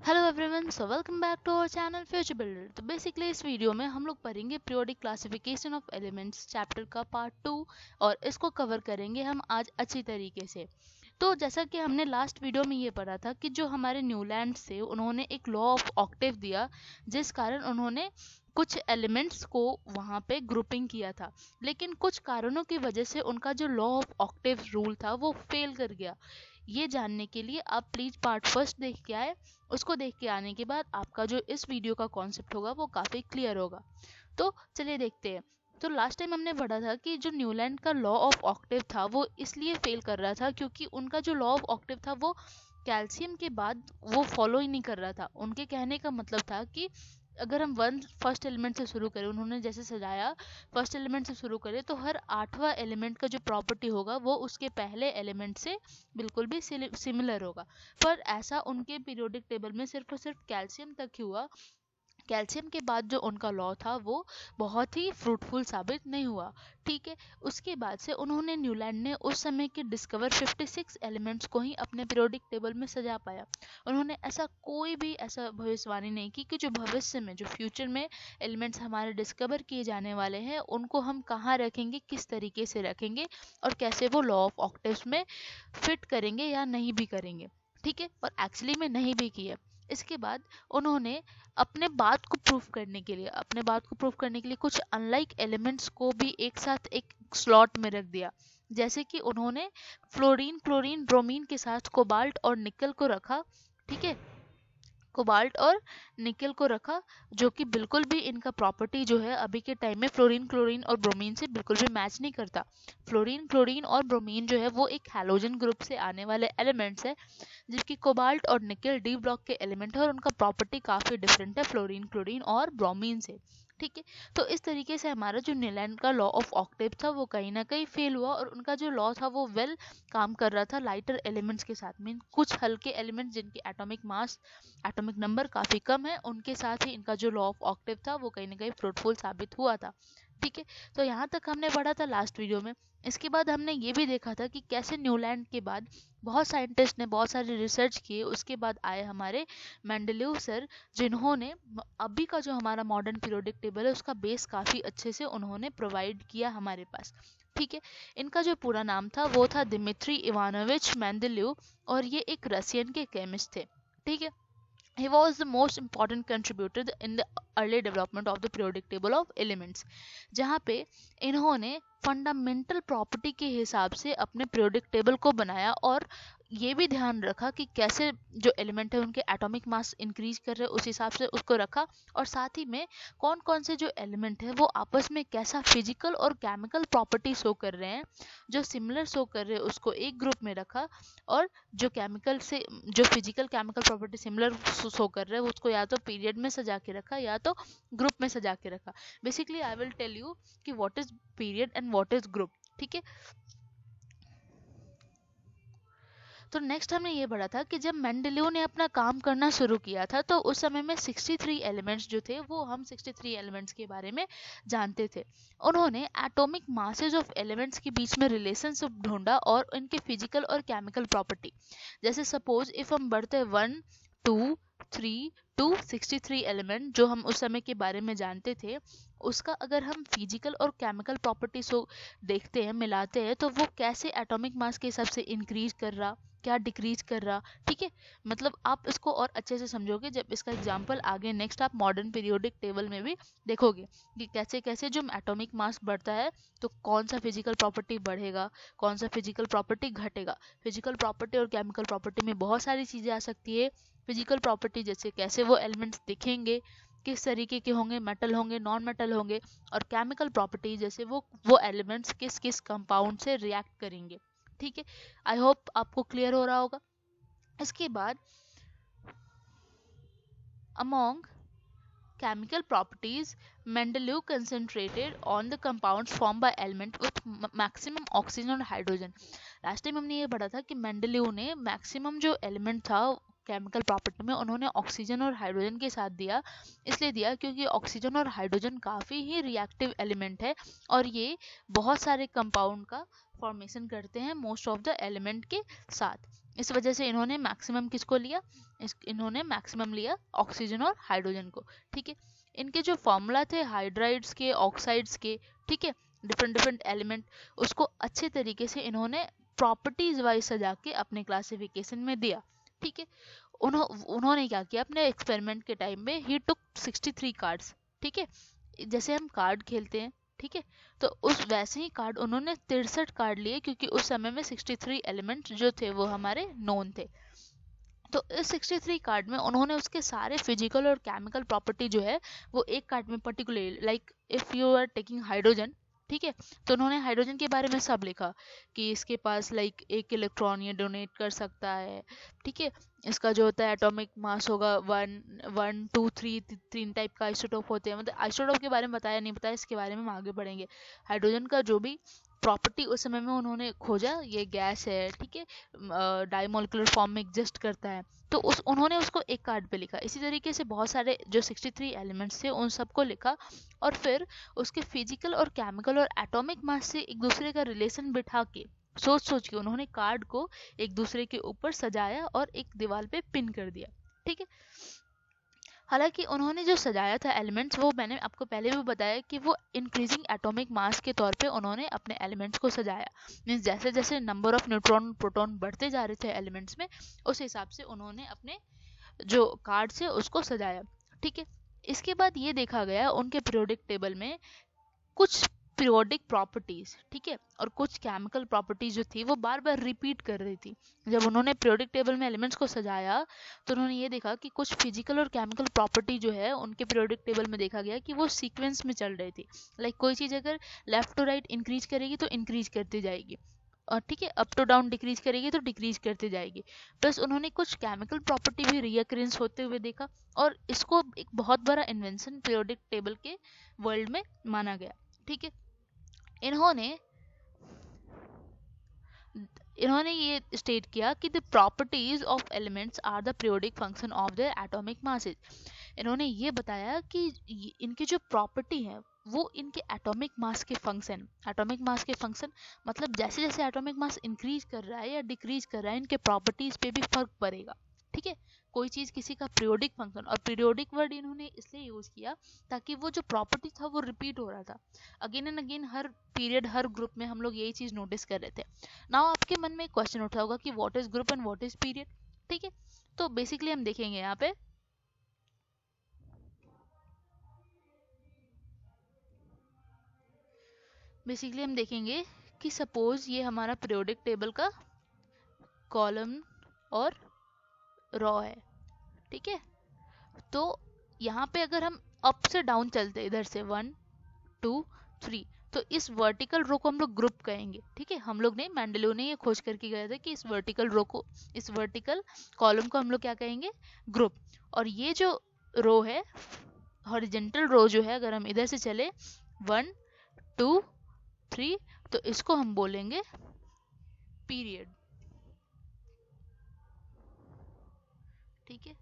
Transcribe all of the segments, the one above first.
Hello everyone, so welcome back to our channel future builder. तो basically इस video में हम लोग पढ़ेंगे periodic classification of elements chapter का पार्ट 2 और इसको कवर करेंगे हम आज अच्छी तरीके से। तो जैसा कि हमने लास्ट वीडियो में ये पढ़ा था कि जो हमारे न्यूलैंड से उन्होंने एक लॉ ऑफ ऑक्टेव दिया, जिस कारण उन्होंने कुछ एलिमेंट्स को वहाँ पे ग्रुपिंग किया था, लेकिन कुछ कारणों की वजह से उनका जो लॉ ऑफ ऑक्टेव रूल था वो फेल कर गया। ये जानने के लिए आप प्लीज पार्ट फर्स्ट देख के आए। उसको देख के आने के बाद आपका जो इस वीडियो का कॉन्सेप्ट होगा वो काफ़ी क्लियर होगा। तो चलिए देखते हैं। तो लास्ट टाइम हमने पढ़ा था कि जो न्यूलैंड का लॉ ऑफ ऑक्टेव था वो इसलिए फेल कर रहा था क्योंकि उनका जो लॉ ऑफ ऑक्टेव था वो कैल्शियम के बाद वो फॉलो ही नहीं कर रहा था। उनके कहने का मतलब था कि अगर हम वन फर्स्ट एलिमेंट से शुरू करें, उन्होंने जैसे सजाया फर्स्ट एलिमेंट से शुरू करें, तो हर आठवां एलिमेंट का जो प्रॉपर्टी होगा वो उसके पहले एलिमेंट से बिल्कुल भी सिमिलर होगा। पर ऐसा उनके पीरियोडिक टेबल में सिर्फ और सिर्फ कैल्शियम तक ही हुआ। कैल्शियम के बाद जो उनका लॉ था वो बहुत ही फ्रूटफुल साबित नहीं हुआ। ठीक है, उसके बाद से उन्होंने न्यूलैंड ने उस समय के डिस्कवर 56 एलिमेंट्स को ही अपने पीरियोडिक टेबल में सजा पाया। उन्होंने ऐसा कोई भी ऐसा भविष्यवाणी नहीं की कि जो भविष्य में जो फ्यूचर में एलिमेंट्स हमारे डिस्कवर किए जाने वाले हैं उनको हम कहाँ रखेंगे, किस तरीके से रखेंगे और कैसे वो लॉ ऑफ ऑक्टेव्स में फिट करेंगे या नहीं भी करेंगे। ठीक है, और एक्चुअली में नहीं भी किया। इसके बाद उन्होंने अपने बात को प्रूव करने के लिए कुछ अनलाइक एलिमेंट्स को भी एक साथ एक स्लॉट में रख दिया। जैसे कि उन्होंने फ्लोरीन, क्लोरीन, ब्रोमीन के साथ कोबाल्ट और निकल को रखा। ठीक है, कोबाल्ट और निकल को रखा, जो कि बिल्कुल भी इनका प्रॉपर्टी जो है अभी के टाइम में फ्लोरीन, क्लोरीन और ब्रोमीन से बिल्कुल भी मैच नहीं करता। फ्लोरीन, क्लोरीन और ब्रोमीन जो है वो एक हैलोजन ग्रुप से आने वाले एलिमेंट्स है, जबकि कोबाल्ट और निकल डी ब्लॉक के एलिमेंट है और उनका प्रॉपर्टी काफ़ी डिफरेंट है फ्लोरीन, क्लोरीन और ब्रोमीन से। ठीक है, तो इस तरीके से हमारा जो न्यूलैंड का लॉ ऑफ ऑक्टेव था वो कहीं ना कहीं फेल हुआ और उनका जो लॉ था वो काम कर रहा था लाइटर एलिमेंट्स के साथ। मीन कुछ हल्के एलिमेंट्स जिनकी एटॉमिक मास, एटॉमिक नंबर काफ़ी कम है, उनके साथ ही इनका जो लॉ ऑफ ऑक्टेव था वो कहीं ना कहीं फ्रूटफुल साबित हुआ था। ठीक है, तो यहाँ तक हमने पढ़ा था लास्ट वीडियो में। इसके बाद हमने ये भी देखा था कि कैसे न्यूलैंड के बाद बहुत साइंटिस्ट ने बहुत सारे रिसर्च किए। उसके बाद आए हमारे मेंडलीव सर, जिन्होंने अभी का जो हमारा मॉडर्न पीरियोडिक टेबल है उसका बेस काफ़ी अच्छे से उन्होंने प्रोवाइड किया हमारे पास। ठीक है, इनका जो पूरा नाम था वो था दिमित्री इवानोविच मेंडलीव और ये एक रशियन के केमिस्ट थे। ठीक है, he was the most important contributor in the early development of the periodic table of elements, जहाँ पे इन्होंने फंडामेंटल प्रॉपर्टी के हिसाब से अपने पीरियोडिक टेबल को बनाया और ये भी ध्यान रखा कि कैसे जो एलिमेंट है उनके एटॉमिक मास इंक्रीज कर रहे हैं उस हिसाब से उसको रखा, और साथ ही में कौन कौन से जो एलिमेंट है वो आपस में कैसा फिजिकल और केमिकल प्रॉपर्टी शो कर रहे हैं। जो सिमिलर शो कर रहे हैं उसको एक ग्रुप में रखा, और जो केमिकल से जो physical chemical property similar show कर रहे हैं उसको या तो पीरियड में सजा के रखा या तो ग्रुप में सजा के रखा। Basically I will tell you कि what is period and what is group. ठीक है, तो नेक्स्ट हमने ये पढ़ा था कि जब मेंडलीव ने अपना काम करना शुरू किया था तो उस समय में 63 एलिमेंट्स जो थे वो हम 63 एलिमेंट्स के बारे में जानते थे। उन्होंने एटॉमिक मासेज ऑफ एलिमेंट्स के बीच में रिलेशनशिप ढूंढा और इनके फिजिकल और केमिकल प्रॉपर्टी। जैसे सपोज इफ हम बढ़ते 1 2 3 टू 63 एलिमेंट जो हम उस समय के बारे में जानते थे, उसका अगर हम फिजिकल और केमिकल प्रॉपर्टीज को देखते हैं, मिलाते हैं, तो वो कैसे एटॉमिक मास के हिसाब से इंक्रीज कर रहा, क्या डिक्रीज कर रहा। ठीक है, मतलब आप इसको और अच्छे से समझोगे जब इसका एग्जांपल आगे नेक्स्ट आप मॉडर्न पीरियोडिक टेबल में भी देखोगे कि कैसे कैसे जो एटॉमिक मास बढ़ता है तो कौन सा फिजिकल प्रॉपर्टी बढ़ेगा, कौन सा फिजिकल प्रॉपर्टी घटेगा। फिजिकल प्रॉपर्टी और केमिकल प्रॉपर्टी में बहुत सारी चीज़ें आ सकती है। फिजिकल प्रॉपर्टी जैसे कैसे वो एलिमेंट्स दिखेंगे, किस तरीके के होंगे, मेटल होंगे, नॉन मेटल होंगे, और केमिकल प्रॉपर्टी जैसे वो एलिमेंट्स किस किस कंपाउंड से रिएक्ट करेंगे। ठीक है, आई होप आपको क्लियर हो रहा होगा। इसके बाद among chemical properties, Mendeleev concentrated on the compounds formed by element with maximum oxygen और hydrogen। लास्ट टाइम हमने ये पढ़ा था कि मेंडलीव ने मैक्सिमम जो एलिमेंट था केमिकल प्रॉपर्टी में उन्होंने ऑक्सीजन और हाइड्रोजन के साथ दिया। इसलिए दिया क्योंकि ऑक्सीजन और हाइड्रोजन काफ़ी ही रिएक्टिव एलिमेंट है और ये बहुत सारे कंपाउंड का फॉर्मेशन करते हैं मोस्ट ऑफ द एलिमेंट के साथ। इस वजह से इन्होंने मैक्सिमम किसको लिया, इन्होंने मैक्सिमम लिया ऑक्सीजन और हाइड्रोजन को। ठीक है, इनके जो फॉर्मूला थे हाइड्राइड्स के, ऑक्साइड्स के, ठीक है, डिफरेंट डिफरेंट एलिमेंट, उसको अच्छे तरीके से इन्होंने प्रॉपर्टीज वाइज सजा के अपने क्लासिफिकेशन में दिया। ठीक है, उन्होंने क्या किया अपने एक्सपेरिमेंट के टाइम में, ही टुक 63 कार्ड्स। ठीक है, जैसे हम कार्ड खेलते हैं, ठीक है, तो उस वैसे ही कार्ड उन्होंने 63 कार्ड लिए, क्योंकि उस समय में 63 एलिमेंट्स जो थे वो हमारे नोन थे। तो इस 63 कार्ड में उन्होंने उसके सारे फिजिकल और केमिकल प्रॉपर्टी जो है वो एक कार्ड में particular, like if you are taking hydrogen, ठीक है, तो उन्होंने हाइड्रोजन के बारे में सब लिखा कि इसके पास लाइक 1 इलेक्ट्रॉन ये डोनेट कर सकता है। ठीक है, इसका जो होता है एटॉमिक मास होगा 1 1 2 3, 3 टाइप का आइसोटोप होते हैं। मतलब आइसोटोप के बारे में बताया नहीं, बताया इसके बारे में हम आगे बढ़ेंगे। हाइड्रोजन का जो भी प्रॉपर्टी उस समय में उन्होंने खोजा, ये गैस है, ठीक है, डाईमोलिकुलर फॉर्म में एग्जिस्ट करता है, तो उन्होंने उसको एक कार्ड पे लिखा। इसी तरीके से बहुत सारे जो 63 एलिमेंट्स थे उन सबको लिखा, और फिर उसके फिजिकल और केमिकल और एटॉमिक मास से एक दूसरे का रिलेशन बिठा के सोच सोच के उन्होंने कार्ड को एक दूसरे के ऊपर सजाया और एक दीवार पे पिन कर दिया। ठीक है, हालांकि उन्होंने जो सजाया था एलिमेंट्स, वो मैंने आपको पहले भी बताया कि वो इंक्रीजिंग एटॉमिक मास के तौर पे उन्होंने अपने एलिमेंट्स को सजाया। मीन्स जैसे जैसे नंबर ऑफ न्यूट्रॉन प्रोटॉन बढ़ते जा रहे थे एलिमेंट्स में, उस हिसाब से उन्होंने अपने जो कार्ड से उसको सजाया। ठीक है, इसके बाद ये देखा गया उनके पीरियोडिक टेबल में कुछ पीरियोडिक प्रॉपर्टीज, ठीक है, और कुछ केमिकल प्रॉपर्टीज जो थी वो बार बार रिपीट कर रही थी। जब उन्होंने पीरियोडिक टेबल में एलिमेंट्स को सजाया तो उन्होंने ये देखा कि कुछ फिजिकल और केमिकल प्रॉपर्टी जो है उनके पीरियोडिक टेबल में देखा गया कि वो सीक्वेंस में चल रही थी। लाइक कोई चीज़ अगर लेफ्ट टू राइट इंक्रीज करेगी तो इंक्रीज करती जाएगी, और ठीक है, अप टू डाउन डिक्रीज करेगी तो डिक्रीज करती जाएगी। प्लस उन्होंने कुछ केमिकल प्रॉपर्टी भी रीअकरेंस होते हुए देखा, और इसको एक बहुत बड़ा इन्वेंशन पीरियोडिक टेबल के वर्ल्ड में माना गया। ठीक है, इन्होंने इन्होंने ये स्टेट किया कि the properties of elements are the periodic function of their atomic masses. इन्होंने ये बताया कि इनकी जो प्रॉपर्टी है वो इनके एटॉमिक मास के फंक्शन, एटॉमिक मास के फंक्शन मतलब जैसे जैसे एटॉमिक मास इंक्रीज कर रहा है या डिक्रीज कर रहा है, इनके प्रॉपर्टीज पे भी फर्क पड़ेगा। ठीक है, कोई चीज़ किसी का पीरियोडिक फंक्शन, और पीरियोडिक वर्ड इन्होंने इसलिए यूज़ किया ताकि वो जो प्रॉपर्टी था वो रिपीट हो रहा था again and again, her period her group में हम लोग यही चीज़ नोटिस कर रहे थे। नाउ आपके मन में एक क्वेश्चन उठा होगा कि what is group and what is period. ठीक है, तो बेसिकली हम देखेंगे यहाँ पे कि सपोज ये हमारा पीरियोडिक टेबल का कॉलम और रॉ है। ठीक है, तो यहाँ पे अगर हम अप से डाउन चलते इधर से 1 2 3, तो इस वर्टिकल रो को हम लोग ग्रुप कहेंगे। ठीक है, हम लोग ने मेंडेलियो ने ये खोज करके गए थे कि इस वर्टिकल रो को, इस वर्टिकल कॉलम को हम लोग क्या कहेंगे, ग्रुप। और ये जो रो है, हॉरिजेंटल रो जो है, अगर हम इधर से चले 1 2 3, तो इसको हम बोलेंगे पीरियड। ठीक है,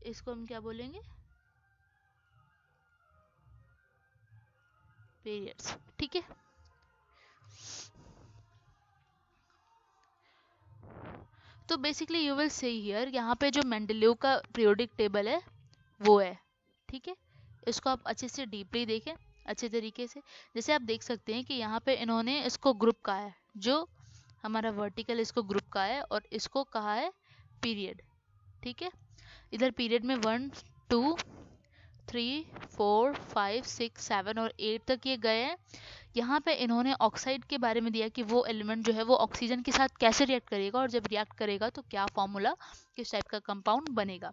इसको हम क्या बोलेंगे, पीरियड्स। ठीक है, तो basically you will see here, यहाँ पे जो मेंडेलियो का पीरियोडिक टेबल है वो है। ठीक है, इसको आप अच्छे से डीपली देखें अच्छे तरीके से। जैसे आप देख सकते हैं कि यहाँ पे इन्होंने इसको ग्रुप कहा है, जो हमारा वर्टिकल इसको ग्रुप कहा है, और इसको कहा है पीरियड। ठीक है, इधर पीरियड में 1 2 3 4 5 6 7 और 8 तक ये गए हैं। यहाँ पे इन्होंने ऑक्साइड के बारे में दिया कि वो एलिमेंट जो है वो ऑक्सीजन के साथ कैसे रिएक्ट करेगा, और जब रिएक्ट करेगा तो क्या फॉर्मूला, किस टाइप का कंपाउंड बनेगा।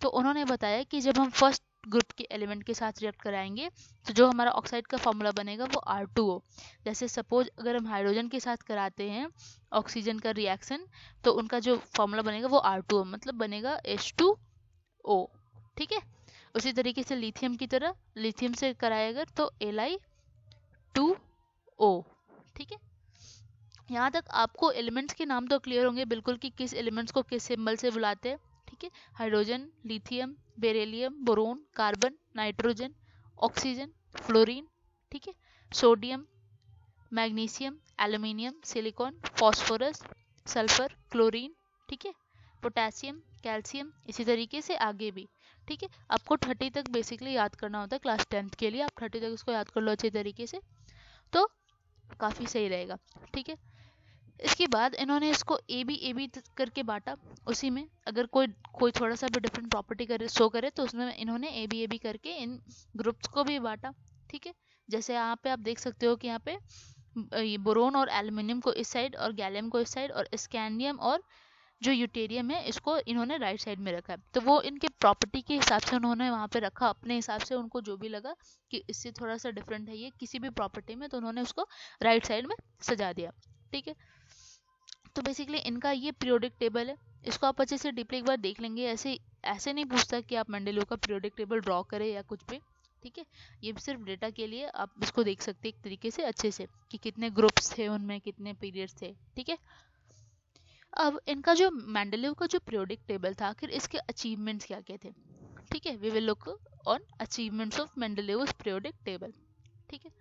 तो उन्होंने बताया कि जब हम फर्स्ट ग्रुप के एलिमेंट के साथ रिएक्ट कराएंगे तो जो हमारा ऑक्साइड का फॉर्मूला बनेगा वो R2O। जैसे सपोज अगर हम हाइड्रोजन के साथ कराते हैं ऑक्सीजन का रिएक्शन, तो उनका जो फॉर्मूला बनेगा वो R2O, मतलब बनेगा H2O। ठीक है, उसी तरीके से लिथियम की तरह, लिथियम से कराए अगर तो Li2O। ठीक है, यहाँ तक आपको एलिमेंट्स के नाम तो क्लियर होंगे बिल्कुल कि किस एलिमेंट्स को किस सिंबल से बुलाते हैं। ठीक है, hydrogen, lithium, beryllium, boron, carbon, nitrogen, oxygen, fluorine, ठीक है, sodium, magnesium, aluminium, silicon, phosphorus, sulphur, chlorine, ठीक है, पोटेशियम, कैल्शियम, इसी तरीके से आगे भी। ठीक है, आपको 30 तक बेसिकली याद करना होता है क्लास 10th के लिए, आप 30 तक इसको याद कर लो अच्छे तरीके से, तो काफ़ी सही रहेगा। ठीक है, इसके बाद इन्होंने इसको ए बी करके बांटा। उसी में अगर कोई थोड़ा सा भी डिफरेंट प्रॉपर्टी करे शो करे तो उसमें इन्होंने ए बी करके इन ग्रुप्स को भी बांटा। ठीक है, जैसे यहाँ पे आप देख सकते हो कि यहाँ पे ये बोरोन और एल्युमिनियम को इस साइड और गैलियम को इस साइड और स्कैंडियम और जो यूटेरियम है इसको इन्होंने राइट साइड में रखा है। तो वो इनके प्रॉपर्टी के हिसाब से उन्होंने वहाँ पे रखा, अपने हिसाब से उनको जो भी लगा कि इससे थोड़ा सा डिफरेंट है ये किसी भी प्रॉपर्टी में, तो उन्होंने उसको राइट साइड में सजा दिया। ठीक है, तो बेसिकली इनका ये पीरियोडिक टेबल है, इसको आप अच्छे से डीपली एक बार देख लेंगे। ऐसे नहीं पूछता कि आप मेंडेलिव का पीरियोडिक टेबल ड्रॉ करें या कुछ भी। ठीक है, ये सिर्फ डेटा के लिए आप इसको देख सकते हैं एक तरीके से अच्छे से कि कितने ग्रुप्स थे उनमें, कितने पीरियड्स थे। ठीक है, अब इनका जो मेंडेलिव का जो पीरियोडिक टेबल था, आखिर इसके अचीवमेंट्स क्या क्या थे। ठीक है, we will look on achievements of Mendeleev's periodic table. ठीक है,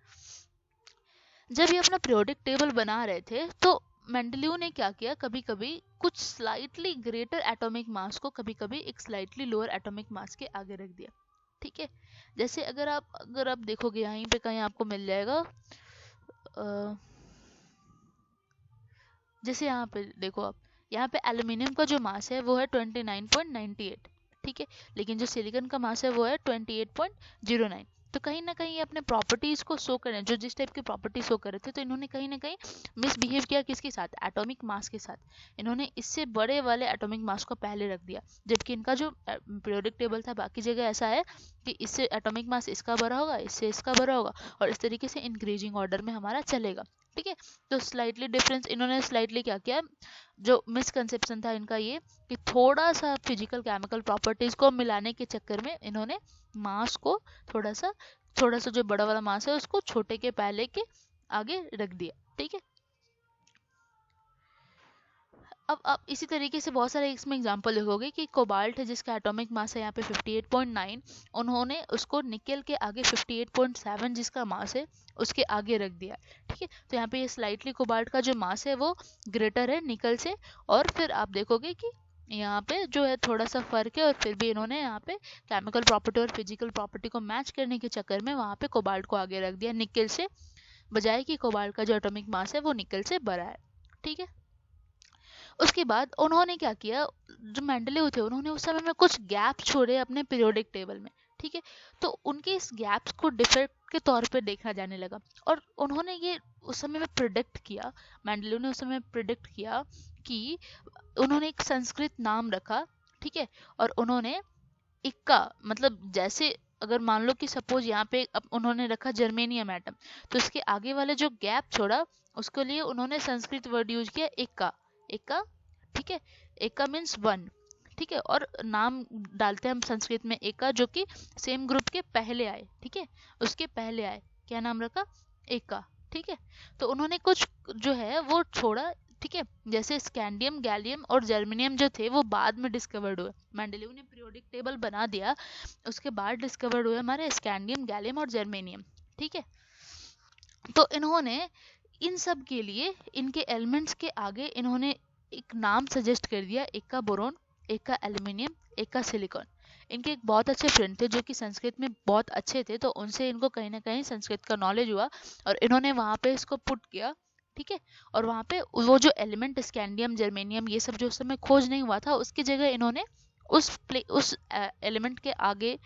जब ये अपना पीरियोडिक टेबल बना रहे थे तो मेंडेलीव ने क्या किया, कभी कभी कुछ स्लाइटली ग्रेटर एटॉमिक मास को कभी कभी एक स्लाइटली लोअर एटॉमिक मास के आगे रख दिया। ठीक है, जैसे अगर आप देखोगे यहीं पे कहीं आपको मिल जाएगा, जैसे यहाँ पे देखो आप, यहाँ पे एल्यूमिनियम का जो मास है वो है 29.98। ठीक है, लेकिन जो सिलिकॉन का मास है वो है 28.09। तो कहीं ना कहीं अपने प्रॉपर्टीज को शो करें, जो जिस टाइप की प्रॉपर्टी शो कर रहे थे, तो इन्होंने कहीं ना कहीं मिसबिहेव किया किसके साथ, एटॉमिक मास के साथ। इन्होंने इससे बड़े वाले एटॉमिक मास को पहले रख दिया, जबकि इनका जो पीरियोडिक टेबल था बाकी जगह ऐसा है कि इससे एटॉमिक मास इसका बड़ा होगा, इससे इसका बड़ा होगा, और इस तरीके से इंक्रीजिंग ऑर्डर में हमारा चलेगा। ठीक है, तो स्लाइटली डिफरेंस इन्होंने स्लाइटली क्या किया, जो मिसकंसेप्शन था इनका ये कि थोड़ा सा फिजिकल केमिकल प्रॉपर्टीज को मिलाने के चक्कर में इन्होंने मास को थोड़ा सा जो बड़ा वाला मास है उसको छोटे के पहले के आगे रख दिया। ठीक है, अब आप इसी तरीके से बहुत सारे इसमें एग्जांपल देखोगे कि कोबाल्ट है जिसका एटॉमिक मास है यहाँ पे 58.9, उन्होंने उसको निकेल के आगे 58.7 जिसका मास है उसके आगे रख दिया। ठीक है, तो यहाँ पे ये स्लाइटली कोबाल्ट का जो मास है वो ग्रेटर है निकल से, और फिर आप देखोगे कि यहाँ पे जो है थोड़ा सा फर्क है, और फिर भी इन्होंने यहाँ पे केमिकल प्रॉपर्टी और फिजिकल प्रॉपर्टी को मैच करने के चक्कर में वहाँ पे कोबाल्ट को आगे रख दिया निकल से, बजाय कि कोबाल्ट का जो एटॉमिक मास है वो निकल से बड़ा है। ठीक है, उसके बाद उन्होंने क्या किया, जो मेंडलीव थे उन्होंने उस समय में कुछ गैप छोड़े अपने पीरियोडिक टेबल में। ठीक है, तो उनके इस गैप्स को डिफेक्ट के तौर पे देखा जाने लगा, और उन्होंने ये उस समय में प्रिडिक्ट किया, मेंडलीव ने उस समय प्रिडिक्ट किया कि उन्होंने एक संस्कृत नाम रखा। ठीक है, और उन्होंने इक्का, मतलब जैसे अगर मान लो कि सपोज यहाँ पे उन्होंने रखा जर्मेनियम एटम, तो इसके आगे वाले जो गैप छोड़ा उसके लिए उन्होंने संस्कृत वर्ड यूज किया इक्का। इक्का, ठीक है, एका मीन्स वन। ठीक है, और नाम डालते हैं हम संस्कृत में एका, जो कि सेम ग्रुप के पहले आए। ठीक है, उसके पहले आए, क्या नाम रखा, एका। ठीक है, तो उन्होंने कुछ जो है वो छोड़ा। ठीक है, जैसे स्कैंडियम, गैलियम और जर्मेनियम जो थे वो बाद में डिस्कवर्ड हुए, मेंडेलीव ने पीरियोडिक टेबल बना दिया, उसके बाद डिस्कवर्ड हुए हमारे स्कैंडियम, गैलियम और जर्मेनियम। ठीक है, तो इन्होंने इन सब के लिए इनके एलिमेंट्स के आगे इन्होंने एक नाम सजेस्ट कर दिया, एक का बोरोन, एक का एल्यूमिनियम, एक का सिलिकॉन। इनके एक बहुत अच्छे फ्रेंड थे जो कि संस्कृत में बहुत अच्छे थे, तो उनसे इनको कहीं ना कहीं संस्कृत का नॉलेज हुआ और इन्होंने वहाँ पे इसको पुट किया। ठीक है, और वहाँ पे वो जो एलिमेंट स्कैंडियम, जर्मेनियम, ये सब जो उस समय खोज नहीं हुआ था, उसकी जगह इन्होंने उस एलिमेंट के आगे,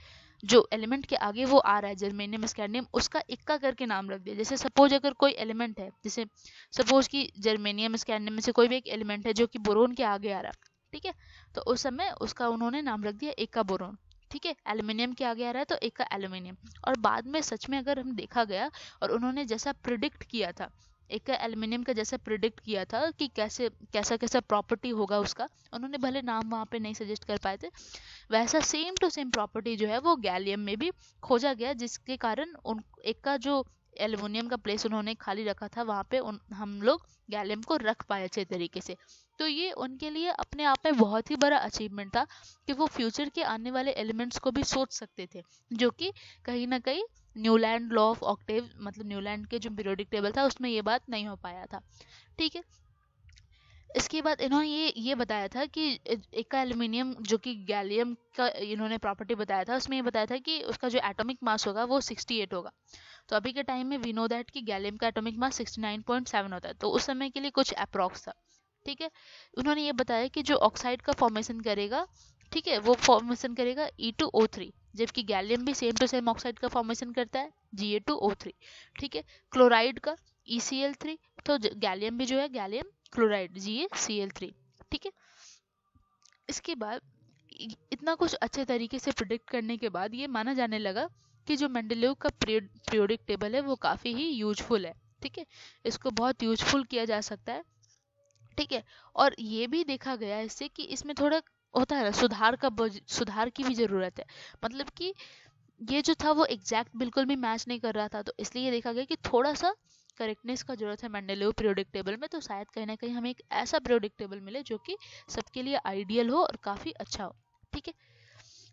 जो एलिमेंट के आगे वो आ रहा है जर्मेनियम, स्कैंडियम, उसका इक्का करके नाम रख दिया। जैसे सपोज अगर कोई एलिमेंट है, जैसे सपोज कि जर्मेनियम, स्कैंडियम में से कोई भी एक एलिमेंट है जो कि बोरोन के आगे आ रहा है। ठीक है, तो उस समय उसका उन्होंने नाम रख दिया इक्का बोरोन। ठीक है, एल्यूमिनियम के आगे आ रहा है तो इक्का एल्यूमिनियम। और बाद में सच में अगर हम देखा गया और उन्होंने जैसा प्रिडिक्ट किया था, एक एल्यूमिनियम का जैसा प्रिडिक्ट किया था कि कैसे कैसा कैसा प्रॉपर्टी होगा उसका, उन्होंने भले नाम वहाँ पे नहीं सजेस्ट कर पाए थे, वैसा सेम टू सेम प्रॉपर्टी जो है वो गैलियम में भी खोजा गया, जिसके कारण उन एक का जो एल्युमिनियम का प्लेस उन्होंने खाली रखा था वहाँ पे हम लोग गैलियम को रख पाए अच्छे तरीके से। तो ये उनके लिए अपने आप में बहुत ही बड़ा अचीवमेंट था कि वो फ्यूचर के आने वाले एलिमेंट्स को भी सोच सकते थे, जो कि कहीं ना कहीं न्यूलैंड लॉ ऑफ ऑक्टेव, मतलब न्यूलैंड के जो पीरियोडिक टेबल था उसमें ये बात नहीं हो पाया था। ठीक है, इसके बाद इन्होंने ये बताया था कि एक का एल्यूमिनियम जो कि गैलियम का इन्होंने प्रॉपर्टी बताया था, उसमें ये बताया था कि उसका जो एटॉमिक मास होगा वो 68 होगा। तो अभी के टाइम में वी नो दैट कि गैलियम का एटॉमिक मास 69.7 होता है, तो उस समय के लिए कुछ अप्रॉक्स था। ठीक है, उन्होंने ये बताया कि जो ऑक्साइड का फॉर्मेशन करेगा, ठीक है, वो फॉर्मेशन करेगा E2O3, जबकि गैलियम भी सेम टू सेम ऑक्साइड का फॉर्मेशन करता है Ga2O3। ठीक है, क्लोराइड का ECl3, तो गैलियम भी जो है गैलियम क्लोराइड GaCl3। ठीक है, इसके बाद इतना कुछ अच्छे तरीके से प्रिडिक्ट करने के बाद ये माना जाने लगा कि जो मेंडलीव का पीरियोडिक टेबल है वो काफ़ी ही यूजफुल है। ठीक है, इसको बहुत यूजफुल किया जा सकता है। ठीक है, और ये भी देखा गया है इससे कि इसमें थोड़ा होता है ना, सुधार की भी ज़रूरत है। मतलब कि ये जो था वो एग्जैक्ट बिल्कुल भी मैच नहीं कर रहा था, तो इसलिए ये देखा गया कि थोड़ा सा करेक्टनेस का जरूरत है मेंडलीव पीरियोडिक टेबल में। तो शायद कहीं ना कहीं हमें एक ऐसा पीरियोडिक टेबल मिले जो कि सबके लिए आइडियल हो और काफ़ी अच्छा हो। ठीक है,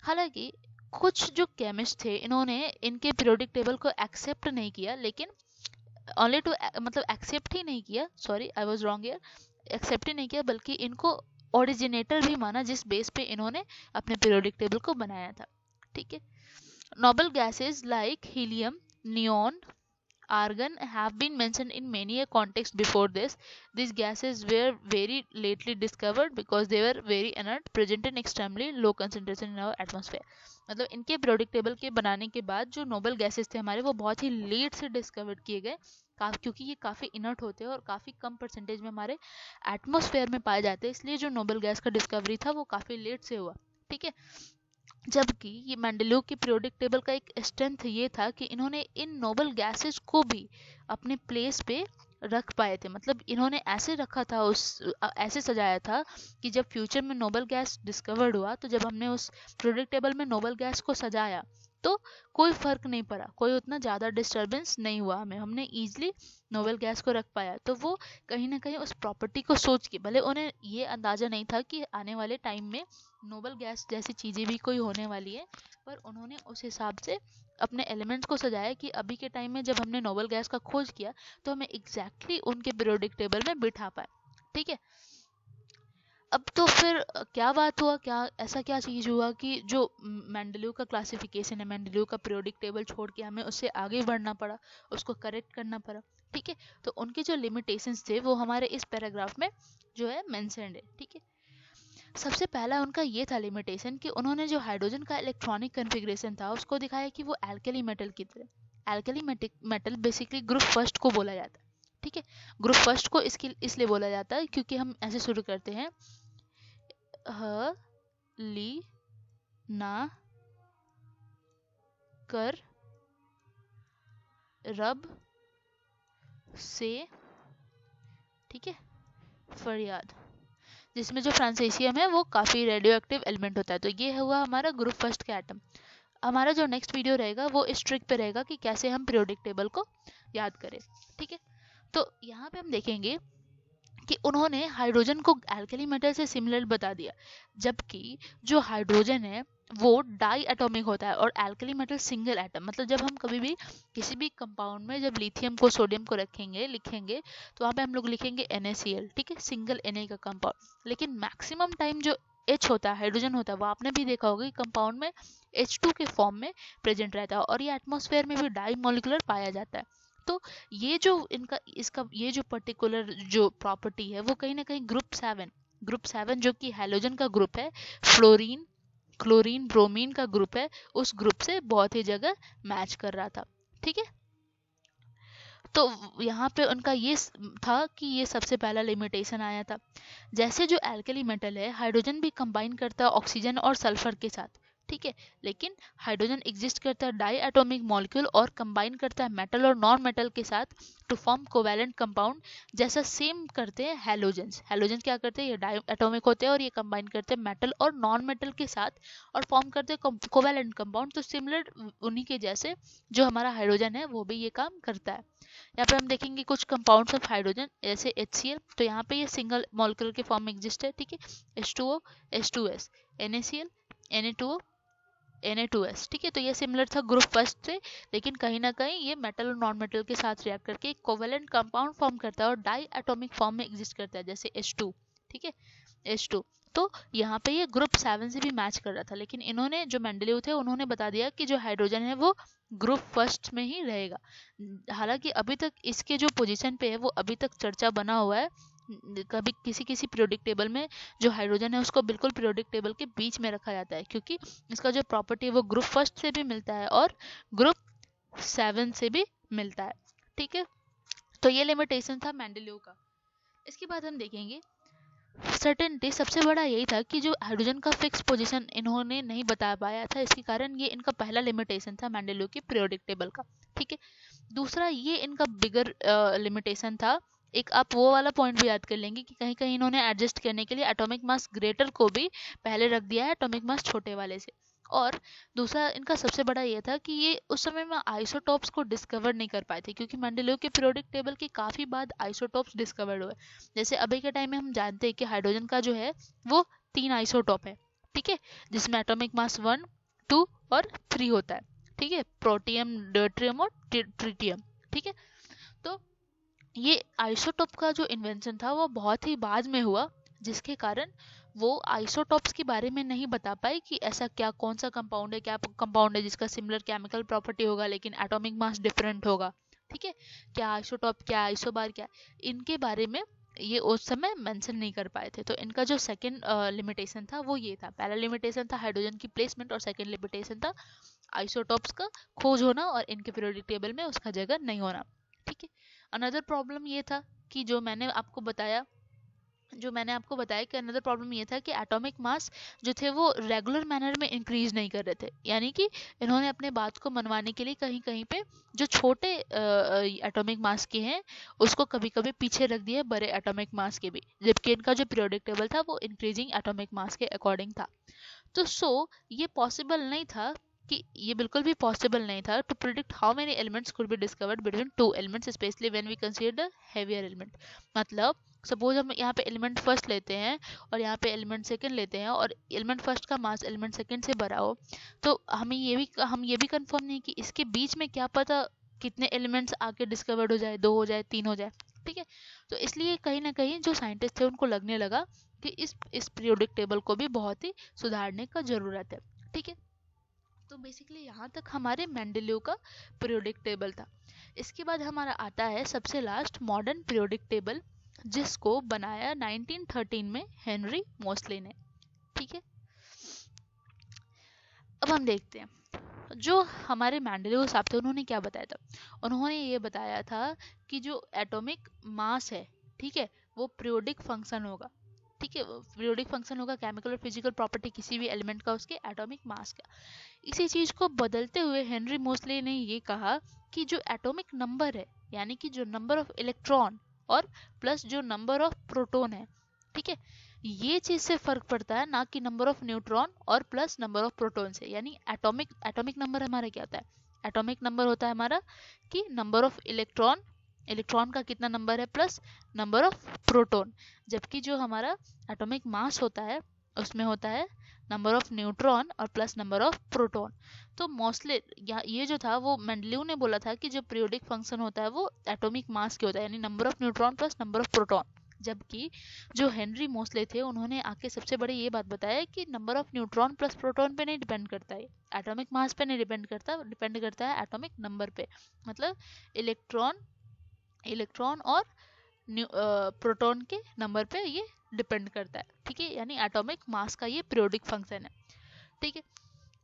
हालांकि कुछ जो केमिस्ट थे इन्होंने इनके पीरियोडिक टेबल को एक्सेप्ट नहीं किया, लेकिन ओनली टू मतलब एक्सेप्ट ही नहीं किया, sorry I was wrong here, accept ही नहीं किया बल्कि इनको ओरिजिनेटर भी माना जिस बेस पे इन्होंने अपने पीरियोडिक टेबल को बनाया था। ठीक है, noble gases like helium, neon, argon have been mentioned in many a context before this. These gases were very lately discovered because they were very inert, present in extremely low concentration in our atmosphere. मतलब इनके periodic table के बनाने के बाद जो noble gases थे हमारे वो बहुत ही लेट से डिस्कवर किए गए, क्योंकि ये काफ़ी इनर्ट होते हैं और काफ़ी कम परसेंटेज में हमारे एटमॉस्फेयर में पाए जाते हैं, इसलिए जो नोबल गैस का डिस्कवरी था वो काफ़ी लेट से हुआ। ठीक है, जबकि ये मेंडलीव की पीरियोडिक टेबल का एक स्ट्रेंथ ये था कि इन्होंने इन नोबल गैसेस को भी अपने प्लेस पे रख पाए थे। मतलब इन्होंने ऐसे रखा था, ऐसे सजाया था कि जब फ्यूचर में नोबल गैस डिस्कवर्ड हुआ तो जब हमने उस पीरियोडिक टेबल में नोबल गैस को सजाया तो कोई फर्क नहीं पड़ा, कोई उतना ज़्यादा डिस्टरबेंस नहीं हुआ, हमने ईजिली नोबल गैस को रख पाया। तो वो कहीं ना कहीं उस प्रॉपर्टी को सोच के, भले उन्हें ये अंदाज़ा नहीं था कि आने वाले टाइम में नोबल गैस जैसी चीज़ें भी कोई होने वाली है, पर उन्होंने उस हिसाब से अपने एलिमेंट्स को सजाया कि अभी के टाइम में जब हमने नोबल गैस का खोज किया तो हमें एग्जैक्टली उनके पीरियोडिक टेबल में बिठा पाए। ठीक है, अब तो फिर क्या बात हुआ, क्या ऐसा क्या चीज़ हुआ कि जो मेंडलीव का क्लासिफिकेशन है, मेंडलीव का पीरियोडिक टेबल छोड़ के हमें उससे आगे बढ़ना पड़ा, उसको करेक्ट करना पड़ा। ठीक है, तो उनके जो लिमिटेशंस थे वो हमारे इस पैराग्राफ में जो है मेंशन्ड है। ठीक है, सबसे पहला उनका ये था लिमिटेशन कि उन्होंने जो हाइड्रोजन का इलेक्ट्रॉनिक कन्फिग्रेशन था उसको दिखाया कि वो एल्केली मेटल की तरह। Alkali metal basically group first को बोला जाता है। ठीक है, ग्रुप फर्स्ट को इसलिए बोला जाता है क्योंकि हम ऐसे शुरू करते हैं, ह ली ना कर रब से, ठीक है, फरियाद, जिसमें जो फ्रांसीसियम है वो काफ़ी रेडियो एक्टिव एलिमेंट होता है। तो ये हुआ हमारा ग्रुप फर्स्ट का एटम। हमारा जो नेक्स्ट वीडियो रहेगा वो इस ट्रिक पे रहेगा कि कैसे हम पीरियोडिक टेबल को याद करें। ठीक है, तो यहाँ पे हम देखेंगे कि उन्होंने हाइड्रोजन को एल्केली मेटल से सिमिलर बता दिया, जबकि जो हाइड्रोजन है वो डाई एटॉमिक होता है और एल्केली मेटल सिंगल एटम। मतलब जब हम कभी भी किसी भी कंपाउंड में जब लिथियम को सोडियम को लिखेंगे तो वहाँ पे हम लोग लिखेंगे NaCl, ठीक है, सिंगल Na का कंपाउंड। लेकिन मैक्सिमम टाइम जो H होता है, हाइड्रोजन होता है, वो आपने भी देखा होगा कि कंपाउंड में H2 के फॉर्म में प्रेजेंट रहता है और ये एटमॉस्फेयर में भी डाई मॉलिक्यूलर पाया जाता है। तो ये जो इसका ये जो पर्टिकुलर जो प्रॉपर्टी है वो कहीं ना कहीं ग्रुप 7 जो कि हैलोजन का ग्रुप है, फ्लोरीन क्लोरीन ब्रोमीन का ग्रुप है, उस ग्रुप से बहुत ही जगह मैच कर रहा था। ठीक है, तो यहाँ पे उनका ये था कि ये सबसे पहला लिमिटेशन आया था। जैसे जो एल्कली मेटल है, हाइड्रोजन भी कंबाइन करता है ऑक्सीजन और सल्फर के साथ, ठीक है, लेकिन हाइड्रोजन एग्जिस्ट करता है डाई एटॉमिक मॉलिक्यूल और कंबाइन करता है मेटल और नॉन मेटल के साथ टू फॉर्म कोवैलेंट कंपाउंड, जैसा सेम करते हैं हैलोजन्स। हैलोजन क्या करते हैं, ये डाई एटॉमिक होते हैं और ये कंबाइन करते हैं मेटल और नॉन मेटल के साथ और फॉर्म करते हैं कोवैलेंट कंपाउंड। तो सिमिलर उन्हीं के जैसे जो हमारा हाइड्रोजन है वो भी ये काम करता है। यहाँ पे हम देखेंगे कुछ कंपाउंड्स ऑफ हाइड्रोजन जैसे HCl, तो यहाँ पे ये सिंगल मॉलिक्यूल के फॉर्म में एग्जिस्ट है, ठीक है, H2O H2S, NaCl Na2O Na2S, ठीक है, तो ये सिमिलर था ग्रुप फर्स्ट से, लेकिन कहीं ना कहीं ये मेटल और नॉन मेटल के साथ रिएक्ट करके एक कोवेलेंट कंपाउंड फॉर्म करता है और डाई एटॉमिक फॉर्म में एग्जिस्ट करता है जैसे H2। ठीक है, H2। तो यहाँ पे ये ग्रुप 7 से भी मैच कर रहा था, लेकिन इन्होंने जो मेंडलीव थे उन्होंने बता दिया कि जो हाइड्रोजन है वो ग्रुप फर्स्ट में ही रहेगा। हालांकि अभी तक इसके जो पोजीशन पे है वो अभी तक चर्चा बना हुआ है। कभी किसी किसी पीरियोडिक टेबल में जो हाइड्रोजन है उसको बिल्कुल पीरियोडिक टेबल के बीच में रखा जाता है, क्योंकि इसका जो प्रॉपर्टी है वो ग्रुप फर्स्ट से भी मिलता है और ग्रुप 7 से भी मिलता है। ठीक है, तो ये लिमिटेशन था मेंडलीव का। इसके बाद हम देखेंगे सर्टेनिटी। सबसे बड़ा यही था कि जो हाइड्रोजन का फिक्स पोजीशन इन्होंने नहीं बता पाया था, इसके कारण ये इनका पहला लिमिटेशन था मेंडलीव की पीरियोडिक टेबल का। ठीक है, दूसरा ये इनका बिगर लिमिटेशन था। एक आप वो वाला पॉइंट भी याद कर लेंगे कि कहीं कहीं इन्होंने एडजस्ट करने के लिए एटॉमिक मास ग्रेटर को भी पहले रख दिया है एटॉमिक मास छोटे वाले से। और दूसरा इनका सबसे बड़ा ये था कि ये उस समय में आइसोटॉप्स को डिस्कवर नहीं कर पाए थे, क्योंकि मेंडलीव के पीरियोडिक टेबल के काफ़ी बाद आइसोटॉप्स डिस्कवर्ड हुए। जैसे अभी के टाइम में हम जानते हैं कि हाइड्रोजन का जो है वो 3 आइसोटॉप है। ठीक है, जिसमें एटॉमिक मास 1, 2 और 3 होता है। ठीक है, प्रोटियम, ड्यूटेरियम और ट्रिटियम। ठीक है, तो ये आइसोटॉप का जो इन्वेंशन था वो बहुत ही बाद में हुआ, जिसके कारण वो आइसोटॉप्स के बारे में नहीं बता पाए कि ऐसा क्या, कौन सा कंपाउंड है, क्या कंपाउंड है जिसका सिमिलर केमिकल प्रॉपर्टी होगा लेकिन एटॉमिक मास डिफरेंट होगा। ठीक है, क्या आइसोटॉप, क्या आइसोबार, क्या, इनके बारे में ये उस समय मेंशन नहीं कर पाए थे। तो इनका जो सेकंड लिमिटेशन था वो ये था। पहला लिमिटेशन था हाइड्रोजन की प्लेसमेंट और सेकंड लिमिटेशन था आइसोटॉप्स का खोज होना और इनके पीरियोडिक टेबल में उसका जगह नहीं होना। ठीक है, अनदर प्रॉब्लम ये था कि जो मैंने आपको बताया कि अनदर प्रॉब्लम ये था कि एटॉमिक मास जो थे वो रेगुलर मैनर में इंक्रीज नहीं कर रहे थे। यानी कि इन्होंने अपने बात को मनवाने के लिए कहीं कहीं पे जो छोटे एटॉमिक मास के हैं उसको कभी कभी पीछे रख दिया बड़े एटॉमिक मास के भी, जबकि इनका जो पीरियोडिक टेबल था वो इंक्रीजिंग एटॉमिक मास के अकॉर्डिंग था। तो ये पॉसिबल नहीं था कि ये बिल्कुल भी पॉसिबल नहीं था to predict how many elements could be discovered between two elements, especially when we consider heavier element. मतलब सपोज हम यहाँ पे एलिमेंट फर्स्ट लेते हैं और यहाँ पे एलिमेंट सेकंड लेते हैं और एलिमेंट फर्स्ट का मास एलिमेंट सेकंड से बड़ा हो, तो हम ये भी कंफर्म नहीं कि इसके बीच में क्या पता कितने एलिमेंट्स आके डिस्कवर्ड हो जाए, 2 हो जाए, 3 हो जाए। ठीक है, तो इसलिए कहीं ना कहीं जो साइंटिस्ट थे उनको लगने लगा कि इस पीरियोडिक टेबल को भी बहुत ही सुधारने का ज़रूरत है। ठीक है, तो बेसिकली यहाँ तक हमारे मेंडलीव का पीरियोडिक टेबल था। इसके बाद हमारा आता है सबसे लास्ट मॉडर्न पीरियोडिक टेबल, जिसको बनाया 1913 में हेनरी मोस्ले ने। ठीक है, अब हम देखते हैं जो हमारे मेंडलीव साहब थे उन्होंने क्या बताया था। उन्होंने ये बताया था कि जो एटॉमिक मास है, ठीक है, वो पीरियोडिक फंक्शन होगा। ठीक है, पीरियोडिक फंक्शन होगा केमिकल और फिजिकल प्रॉपर्टी किसी भी एलिमेंट का उसके एटॉमिक मास का। इसी चीज को बदलते हुए हेनरी मोस्ले ने ये कहा कि जो एटॉमिक नंबर है, यानी कि जो नंबर ऑफ इलेक्ट्रॉन और प्लस जो नंबर ऑफ प्रोटॉन है, ठीक है, ये चीज से फर्क पड़ता है, ना कि नंबर ऑफ न्यूट्रॉन और प्लस नंबर ऑफ प्रोटॉन से। यानी एटॉमिक नंबर हमारा क्या होता है, एटॉमिक नंबर होता है हमारा कि नंबर ऑफ इलेक्ट्रॉन का कितना नंबर है प्लस नंबर ऑफ प्रोटॉन, जबकि जो हमारा एटॉमिक मास होता है उसमें होता है नंबर ऑफ न्यूट्रॉन और प्लस नंबर ऑफ प्रोटॉन। तो मोस्टली ये जो था वो मेंडलीव ने बोला था कि जो पीरियोडिक फंक्शन होता है वो एटॉमिक मास के होता है, यानी number of neutron plus number of proton. जबकि जो हेनरी मोस्ले थे उन्होंने आके सबसे बड़ी ये बात बताया कि number of neutron plus proton पे नहीं डिपेंड करता है, एटॉमिक मास पे नहीं डिपेंड करता है एटॉमिक नंबर पे। मतलब इलेक्ट्रॉन और प्रोटॉन के नंबर पे ये डिपेंड करता है। ठीक है, यानी एटॉमिक मास का ये पीरियोडिक फंक्शन है। ठीक है,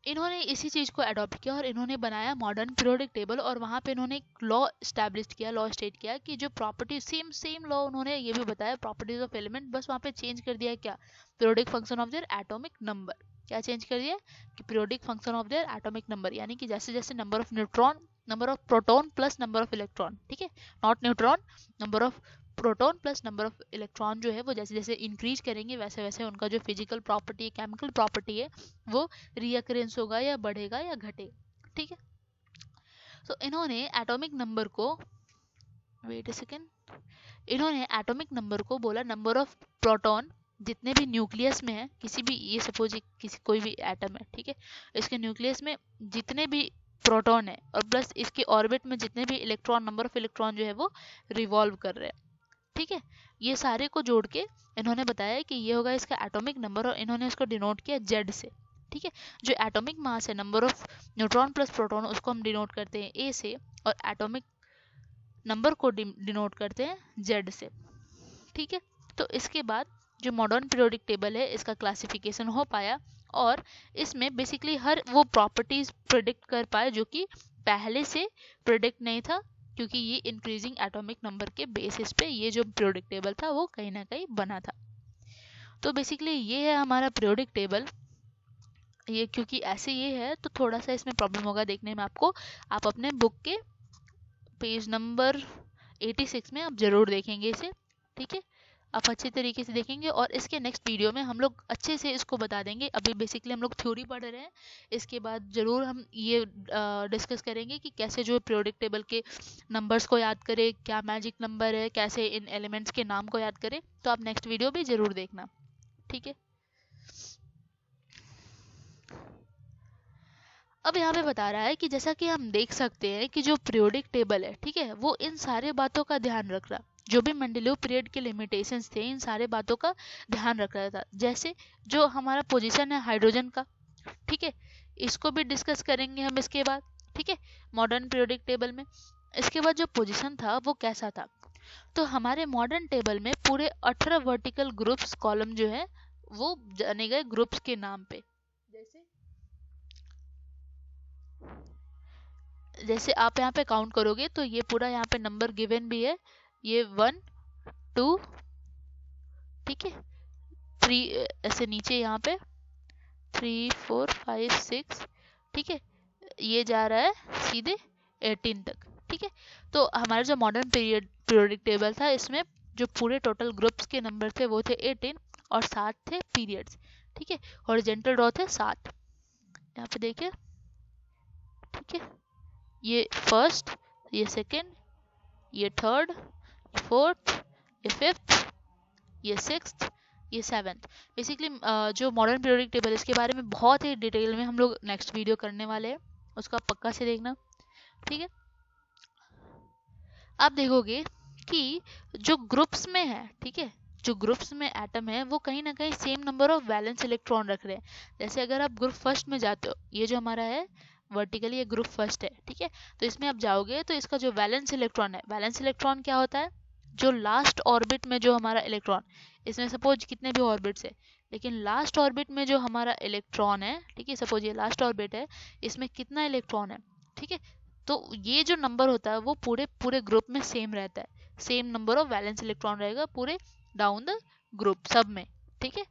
इन्होंने इसी चीज़ को अडॉप्ट किया और इन्होंने बनाया मॉडर्न पीरियोडिक टेबल, और वहाँ पे इन्होंने एक लॉ स्टेट किया कि जो प्रॉपर्टी सेम लॉ उन्होंने ये भी बताया प्रॉपर्टीज ऑफ एलिमेंट, बस वहाँ पे चेंज कर दिया क्या, periodic function of their atomic number. क्या चेंज कर दिया कि periodic function of their atomic number, यानी कि जैसे जैसे number of neutron, number of proton plus number of electron, ठीक है, not neutron, number of proton plus number of electron जो है वो जैसे जैसे इंक्रीज करेंगे वैसे वैसे उनका जो फिजिकल प्रॉपर्टी है, केमिकल प्रॉपर्टी है, वो रीअकरेंस होगा या बढ़ेगा या घटेगा। ठीक है, तो इन्होंने एटॉमिक नंबर को वेट अ सेकेंड इन्होंने एटॉमिक नंबर को बोला नंबर ऑफ प्रोटॉन जितने भी न्यूक्लियस में है, किसी भी, ये सपोज किसी कोई भी एटम है, ठीक है, इसके न्यूक्लियस में जितने भी प्रोटॉन है और प्लस इसके ऑर्बिट में जितने भी इलेक्ट्रॉन, नंबर ऑफ इलेक्ट्रॉन जो है वो रिवॉल्व कर रहे हैं। ठीक है। ये सारे को जोड़ के इन्होंने बताया कि ये होगा इसका एटॉमिक नंबर और इन्होंने इसको डिनोट किया जेड से। ठीक है, जो एटॉमिक मास है number of neutron plus proton उसको हम डिनोट करते हैं ए से और एटॉमिक नंबर को डिनोट करते हैं जेड से। ठीक है, तो इसके बाद जो मॉडर्न पीरियोडिक टेबल है इसका क्लासिफिकेशन हो पाया और इसमें बेसिकली हर वो प्रॉपर्टीज प्रिडिक्ट कर पाए जो कि पहले से प्रिडिक्ट नहीं था, क्योंकि ये इंक्रीजिंग एटॉमिक नंबर के बेसिस पे ये जो पीरियोडिक टेबल था वो कहीं ना कहीं बना था। तो बेसिकली ये है हमारा पीरियोडिक टेबल। ये क्योंकि ऐसे ये है तो थोड़ा सा इसमें प्रॉब्लम होगा देखने में आपको। आप अपने बुक के पेज नंबर 86 में आप जरूर देखेंगे इसे। ठीक है, आप अच्छे तरीके से देखेंगे और इसके नेक्स्ट वीडियो में हम लोग अच्छे से इसको बता देंगे। अभी बेसिकली हम लोग थ्योरी पढ़ रहे हैं, इसके बाद ज़रूर हम ये डिस्कस करेंगे कि कैसे जो पीरियोडिक टेबल के नंबर्स को याद करें, क्या मैजिक नंबर है, कैसे इन एलिमेंट्स के नाम को याद करें। तो आप नेक्स्ट वीडियो भी ज़रूर देखना। ठीक है, अब यहाँ पे बता रहा है कि जैसा कि हम देख सकते हैं कि जो पीरियोडिक टेबल है, ठीक है, वो इन सारे बातों का ध्यान रख रहा, जो भी मेंडेलीव पीरियड के लिमिटेशंस थे इन सारे बातों का ध्यान रख रहा था। जैसे जो हमारा पोजीशन है हाइड्रोजन का, ठीक है, इसको भी डिस्कस करेंगे हम इसके बाद। ठीक है, मॉडर्न पीरियोडिक टेबल में इसके बाद जो पोजीशन था वो कैसा था। तो हमारे मॉडर्न टेबल में पूरे 18 वर्टिकल ग्रुप्स कॉलम जो है वो जाने गए ग्रुप्स के नाम पे। जैसे आप यहाँ पे काउंट करोगे तो ये पूरा यहाँ पे नंबर गिवन भी है, ये 1 2, ठीक है, 3, ऐसे नीचे यहाँ पे 3 4 5 6, ठीक है, ये जा रहा है सीधे 18 तक। ठीक है, तो हमारा जो मॉडर्न पीरियोडिक टेबल था इसमें जो पूरे टोटल ग्रुप्स के नंबर थे वो थे 18 और 7 थे पीरियड्स। ठीक है, हॉरिजॉन्टल रो थे 7, यहाँ पे देखिए। ठीक है, ये फर्स्ट, ये सेकंड, ये थर्ड, ये फोर्थ, ये फिफ्थ, ये सिक्स्थ, ये सेवेंथ। बेसिकली जो मॉडर्न पीरियोडिक टेबल इसके बारे में बहुत ही डिटेल में हम लोग नेक्स्ट वीडियो करने वाले हैं, उसका पक्का से देखना। ठीक है, आप देखोगे कि जो ग्रुप्स में है, ठीक है, जो ग्रुप्स में एटम है वो कहीं ना कहीं same number of valence electron रख रहे हैं। जैसे अगर आप ग्रुप फर्स्ट में जाते हो, ये जो हमारा है वर्टिकली ये ग्रुप फर्स्ट है, ठीक है, तो इसमें आप जाओगे तो इसका जो वैलेंस इलेक्ट्रॉन है, वैलेंस इलेक्ट्रॉन क्या होता है, जो लास्ट ऑर्बिट में जो हमारा इलेक्ट्रॉन, इसमें सपोज कितने भी ऑर्बिट्स है, लेकिन लास्ट ऑर्बिट में जो हमारा इलेक्ट्रॉन है, ठीक है, सपोज ये लास्ट ऑर्बिट है, इसमें कितना इलेक्ट्रॉन है, ठीक है, तो ये जो नंबर होता है वो पूरे पूरे ग्रुप में सेम रहता है, same number of valence electron रहेगा पूरे डाउन द ग्रुप सब में। ठीक है,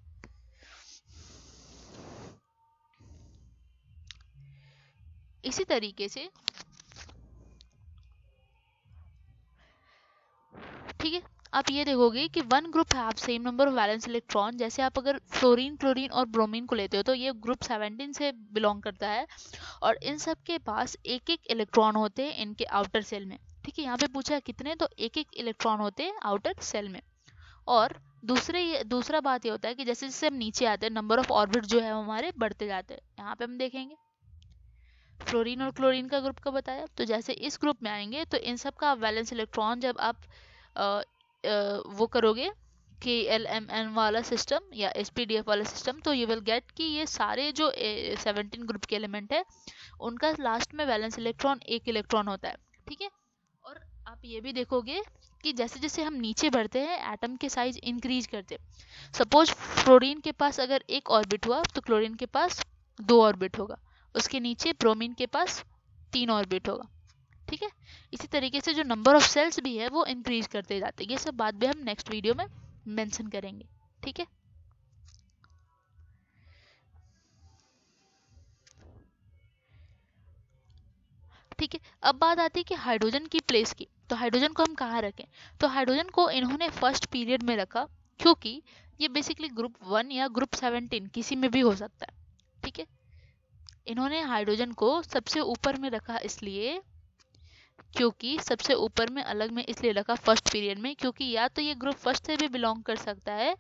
इसी तरीके से, ठीक है, आप ये देखोगे कि one group have same number of valence electron. जैसे आप अगर फ्लोरीन, क्लोरीन और ब्रोमीन को लेते हो तो ये ग्रुप 17 से बिलोंग करता है और इन सब के पास एक एक इलेक्ट्रॉन होते हैं इनके आउटर सेल में। ठीक है, यहाँ पे पूछा है कितने, तो एक एक इलेक्ट्रॉन होते हैं आउटर सेल में। और दूसरा बात ये होता है कि जैसे जैसे हम नीचे आते हैं नंबर ऑफ ऑर्बिट जो है हमारे बढ़ते जाते हैं। यहाँ पे हम देखेंगे फ्लोरीन और क्लोरीन का ग्रुप का बताया, तो जैसे इस ग्रुप में आएंगे तो इन सब का वैलेंस इलेक्ट्रॉन जब आप वो करोगे KLMN वाला सिस्टम या SPDF वाला सिस्टम, तो यू विल गेट कि ये सारे जो 17 ग्रुप के एलिमेंट है उनका लास्ट में वैलेंस इलेक्ट्रॉन एक इलेक्ट्रॉन होता है। ठीक है, और आप ये भी देखोगे कि जैसे जैसे हम नीचे बढ़ते हैं एटम के साइज इंक्रीज करते। सपोज फ्लोरीन के पास अगर एक ऑर्बिट हुआ तो क्लोरीन के पास 2 ऑर्बिट होगा, उसके नीचे ब्रोमीन के पास 3 ऑर्बिट होगा। ठीक है, इसी तरीके से जो नंबर ऑफ सेल्स भी है वो इंक्रीज करते जाते हैं। ये सब बात भी हम नेक्स्ट वीडियो में मेंशन करेंगे। ठीक है, ठीक है, अब बात आती है कि हाइड्रोजन की प्लेस की। तो हाइड्रोजन को हम कहाँ रखें, तो हाइड्रोजन को इन्होंने फर्स्ट पीरियड में रखा क्योंकि ये बेसिकली ग्रुप 1 या ग्रुप 17 किसी में भी हो सकता है। ठीक है, इन्होंने हाइड्रोजन को सबसे ऊपर में रखा इसलिए क्योंकि सबसे ऊपर में अलग में इसलिए रखा फर्स्ट पीरियड में क्योंकि या तो ये ग्रुप फर्स्ट से भी बिलोंग कर सकता है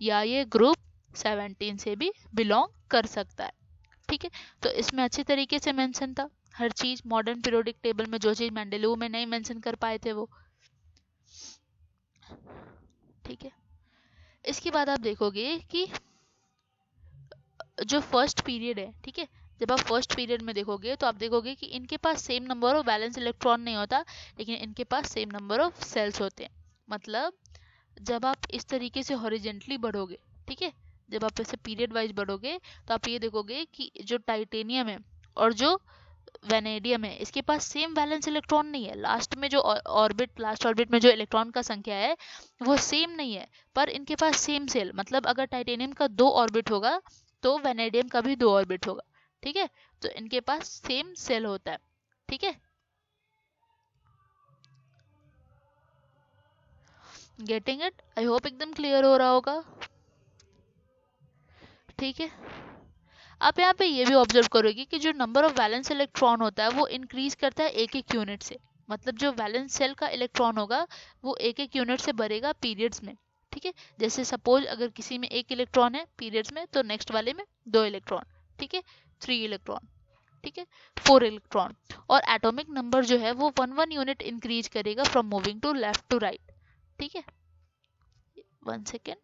या ये ग्रुप 17 से भी बिलोंग कर सकता है। ठीक है, तो इसमें अच्छे तरीके से मेंशन था हर चीज। मॉडर्न पीरियोडिक टेबल में जो चीज मेंडेलीव में नहीं मेंशन कर पाए थे वो। ठीक है। इसके बाद आप देखोगे कि जो फर्स्ट पीरियड है, ठीक है, जब आप फर्स्ट पीरियड में देखोगे तो आप देखोगे कि इनके पास same number of valence electron नहीं होता, लेकिन इनके पास सेम नंबर ऑफ सेल्स होते हैं। मतलब जब आप इस तरीके से हॉरिजेंटली बढ़ोगे, ठीक है, जब आप ऐसे पीरियड वाइज बढ़ोगे तो आप ये देखोगे कि जो टाइटेनियम है और जो वेनेडियम है, इसके पास सेम वैलेंस इलेक्ट्रॉन नहीं है। लास्ट में जो ऑर्बिट, लास्ट ऑर्बिट में जो इलेक्ट्रॉन का संख्या है वो सेम नहीं है, पर इनके पास सेम सेल। मतलब अगर टाइटेनियम का 2 ऑर्बिट होगा तो वेनेडियम का भी 2 ऑर्बिट होगा, ठीक है, तो इनके पास सेम सेल होता है, ठीक है। Getting it? आई होप एकदम क्लियर हो रहा होगा, ठीक है। आप यहाँ पे ये भी ऑब्जर्व करोगे कि जो नंबर ऑफ वैलेंस इलेक्ट्रॉन होता है वो इंक्रीज करता है एक एक यूनिट से। मतलब जो वैलेंस सेल का इलेक्ट्रॉन होगा वो एक एक यूनिट से बढ़ेगा पीरियड्स में, ठीक है। जैसे सपोज अगर किसी में 1 इलेक्ट्रॉन है पीरियड्स में, तो नेक्स्ट वाले में 2 इलेक्ट्रॉन, ठीक है, 3 इलेक्ट्रॉन, ठीक है, 4 इलेक्ट्रॉन। और एटॉमिक नंबर जो है वो 1 यूनिट इंक्रीज करेगा from moving to left to right, ठीक है। 1 सेकेंड,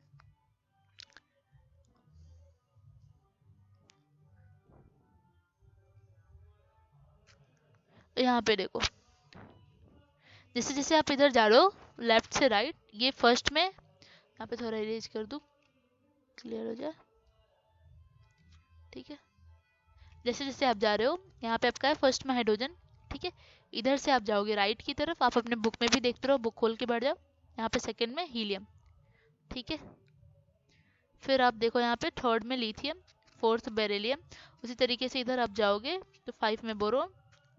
यहाँ पे देखो, जैसे जैसे आप इधर जा रहे हो लेफ्ट से राइट, ये फर्स्ट में, यहाँ पे थोड़ा इरेज कर दूँ क्लियर हो जाए, ठीक है। जैसे जैसे आप जा रहे हो, यहाँ पे आपका है फर्स्ट में हाइड्रोजन, ठीक है। इधर से आप जाओगे राइट की तरफ, आप अपने बुक में भी देखते रहो, बुक खोल के बैठ जाओ। यहाँ पे सेकंड में हीलियम, ठीक है। फिर आप देखो यहाँ पे थर्ड में लिथियम, फोर्थ बेरिलियम। उसी तरीके से इधर आप जाओगे तो 5 में बोरोन,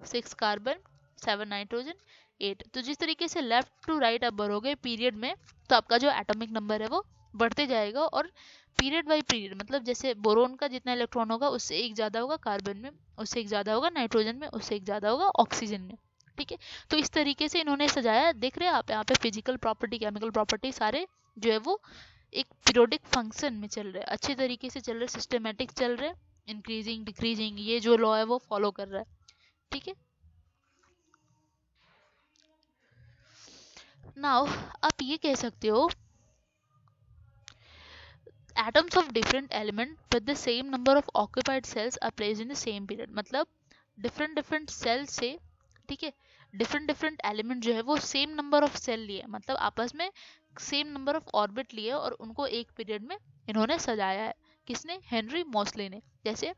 6 कार्बन, 7 नाइट्रोजन, 8। तो जिस तरीके से लेफ्ट टू राइट आप बढ़ोगे पीरियड में, तो आपका जो एटॉमिक नंबर है वो बढ़ते जाएगा। और पीरियड बाई पीरियड, मतलब जैसे बोरोन का जितना इलेक्ट्रॉन होगा उससे एक ज़्यादा होगा कार्बन में, उससे एक ज़्यादा होगा नाइट्रोजन में, उससे एक ज़्यादा होगा ऑक्सीजन में, ठीक है। तो इस तरीके से इन्होंने सजाया। देख रहे हैं आप यहाँ पे फिजिकल प्रॉपर्टी, केमिकल प्रॉपर्टी सारे जो है वो एक पीरियोडिक फंक्शन में चल रहे हैं, अच्छे तरीके से चल रहे, सिस्टमेटिक चल रहे, इंक्रीजिंग डिक्रीजिंग, ये जो लॉ है वो फॉलो कर रहा है, ठीक है। नाउ आप ये कह सकते हो atoms of different element with the same number of occupied cells are placed in the same period। मतलब डिफरेंट डिफरेंट सेल से, ठीक है, डिफरेंट डिफरेंट एलिमेंट जो है वो सेम नंबर ऑफ सेल लिए, मतलब आपस में सेम नंबर ऑफ ऑर्बिट लिए और उनको एक पीरियड में इन्होंने सजाया है। किसने? हेनरी मोस्ले ने। जैसे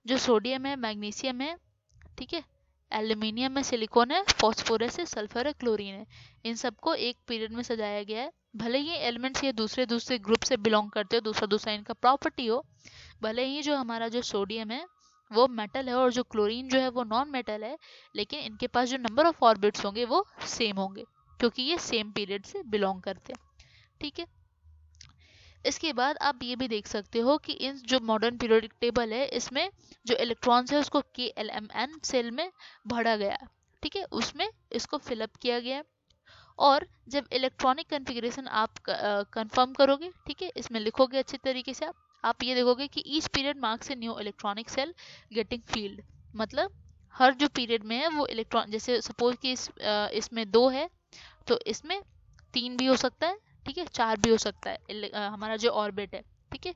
जो सोडियम है, मैग्नीशियम है, ठीक है, एल्यूमिनियम में सिलिकॉन है, फॉस्फोरस है, सल्फर है, क्लोरीन है, इन सबको एक पीरियड में सजाया गया है। भले ही एलिमेंट्स ये दूसरे दूसरे ग्रुप से बिलोंग करते हो, दूसरा दूसरा इनका प्रॉपर्टी हो, भले ही जो हमारा जो सोडियम है वो मेटल है और जो क्लोरीन जो है वो नॉन मेटल है, लेकिन इनके पास जो नंबर ऑफ ऑर्बिट्स होंगे वो सेम होंगे, क्योंकि ये सेम पीरियड से बिलोंग करते हैं, ठीक है। इसके बाद आप ये भी देख सकते हो कि इन जो मॉडर्न पीरियोडिक टेबल है इसमें जो इलेक्ट्रॉन्स है उसको KLMN सेल में भरा गया, ठीक है, उसमें इसको फिलअप किया गया। और जब इलेक्ट्रॉनिक कन्फिग्रेशन आप कंफर्म करोगे, ठीक है, इसमें लिखोगे अच्छे तरीके से आप ये देखोगे कि each period marks a new electronic shell getting filled. मतलब हर जो पीरियड में है वो इलेक्ट्रॉन, जैसे सपोज कि इसमें 2 है तो इसमें 3 भी हो सकता है, ठीक है, 4 भी हो सकता है हमारा जो ऑर्बिट है, ठीक है।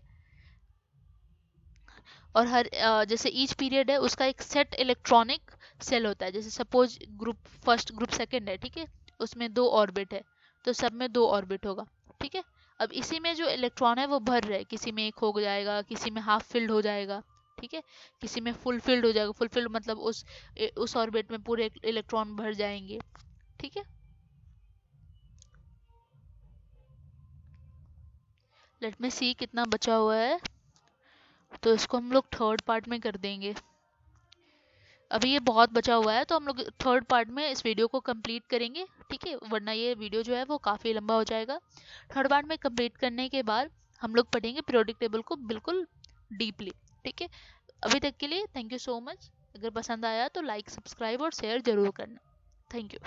और हर जैसे ईच पीरियड है उसका एक सेट इलेक्ट्रॉनिक सेल होता है। जैसे suppose group first, group second है, ठीक है, उसमें 2 ऑर्बिट है तो सब में 2 ऑर्बिट होगा, ठीक है। अब इसी में जो इलेक्ट्रॉन है वो भर रहे, किसी में 1 हो जाएगा, किसी में हाफ फिल्ड हो जाएगा, ठीक है, किसी में फुल फिल्ड हो जाएगा। फुल फिल्ड मतलब उस ऑर्बिट में पूरे इलेक्ट्रॉन भर जाएंगे, ठीक है। लेट में सी कितना बचा हुआ है, तो इसको हम लोग थर्ड पार्ट में कर देंगे। अभी ये बहुत बचा हुआ है तो हम लोग थर्ड पार्ट में इस वीडियो को कंप्लीट करेंगे, ठीक है, वरना ये वीडियो जो है वो काफ़ी लंबा हो जाएगा। थर्ड पार्ट में कंप्लीट करने के बाद हम लोग पढ़ेंगे पीरियोडिक टेबल को बिल्कुल डीपली, ठीक है। अभी तक के लिए थैंक यू सो मच। अगर पसंद आया तो लाइक, सब्सक्राइब और शेयर जरूर करना। Thank you.